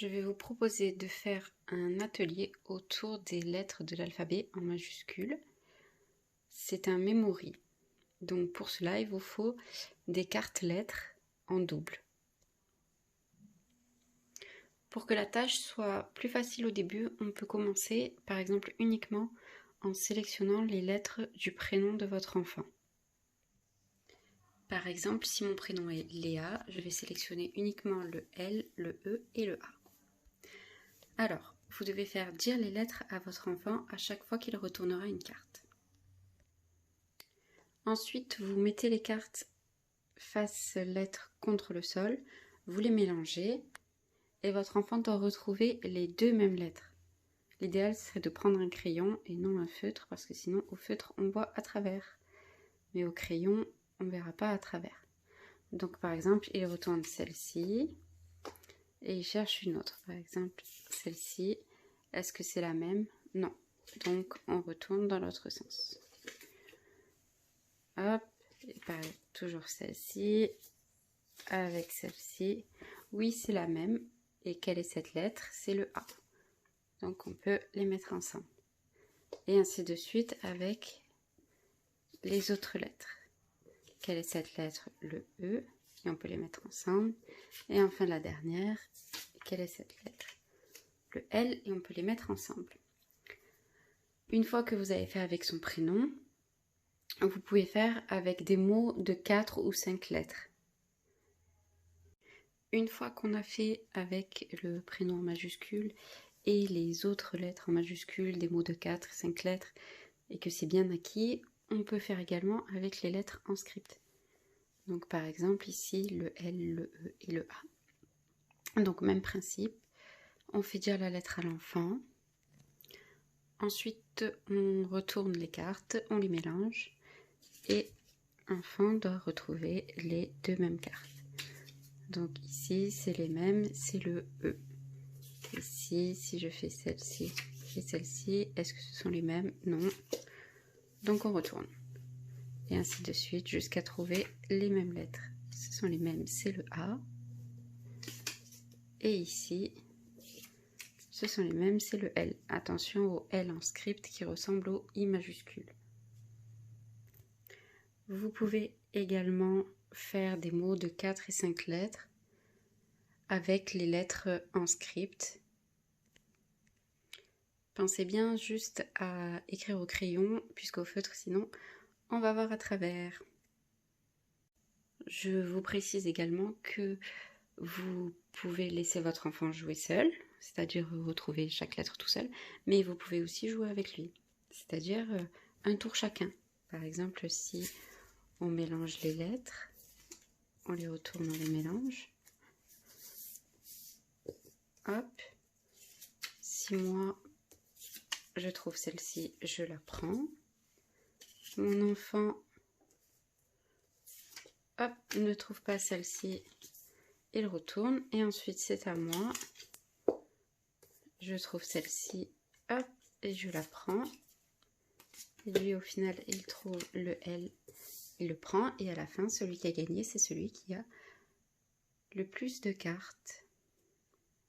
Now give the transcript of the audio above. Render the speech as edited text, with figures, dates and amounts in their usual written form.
Je vais vous proposer de faire un atelier autour des lettres de l'alphabet en majuscules. C'est un memory. Donc pour cela, il vous faut des cartes lettres en double. Pour que la tâche soit plus facile au début, on peut commencer par exemple uniquement en sélectionnant les lettres du prénom de votre enfant. Par exemple, si mon prénom est Léa, je vais sélectionner uniquement le L, le E et le A. Alors, vous devez faire dire les lettres à votre enfant à chaque fois qu'il retournera une carte. Ensuite, vous mettez les cartes face lettres contre le sol, vous les mélangez et votre enfant doit retrouver les deux mêmes lettres. L'idéal serait de prendre un crayon et non un feutre parce que sinon au feutre on voit à travers, mais au crayon on ne verra pas à travers. Donc par exemple, il retourne celle-ci et il cherche une autre. Par exemple, celle-ci, est-ce que c'est la même? Non. Donc on retourne dans l'autre sens. Hop, et pareil, toujours celle-ci avec celle-ci. Oui, c'est la même. Et quelle est cette lettre? C'est le A. Donc on peut les mettre ensemble. Et ainsi de suite avec les autres lettres. Quelle est cette lettre? Le E. Et on peut les mettre ensemble. Et enfin la dernière. Quelle est cette lettre? Le L. Et on peut les mettre ensemble. Une fois que vous avez fait avec son prénom, vous pouvez faire avec des mots de 4 ou 5 lettres. Une fois qu'on a fait avec le prénom en majuscule et les autres lettres en majuscule, des mots de 4 et 5 lettres, et que c'est bien acquis, on peut faire également avec les lettres en script. Donc par exemple ici le L, le E et le A. Donc même principe, on fait dire la lettre à l'enfant. Ensuite on retourne les cartes, on les mélange et l'enfant doit retrouver les deux mêmes cartes. Donc ici, c'est les mêmes, c'est le E. Ici, si je fais celle-ci et celle-ci, est-ce que ce sont les mêmes? Non. Donc on retourne. Et ainsi de suite jusqu'à trouver les mêmes lettres. Ce sont les mêmes, c'est le A. Et ici, ce sont les mêmes, c'est le L. Attention au L en script qui ressemble au I majuscule. Vous pouvez également faire des mots de 4 et 5 lettres avec les lettres en script. Pensez bien juste à écrire au crayon, puisqu'au feutre, sinon, on va voir à travers. Je vous précise également que vous pouvez laisser votre enfant jouer seul, c'est-à-dire retrouver chaque lettre tout seul, mais vous pouvez aussi jouer avec lui, c'est-à-dire un tour chacun. Par exemple, si on mélange les lettres, on les retourne, on les mélange. Hop. Si moi, je trouve celle-ci, je la prends. Mon enfant, hop, ne trouve pas celle-ci, il retourne. Et ensuite, c'est à moi. Je trouve celle-ci, hop, et je la prends. Et lui, au final, il trouve le L, il le prend. Et à la fin, celui qui a gagné, c'est celui qui a le plus de cartes.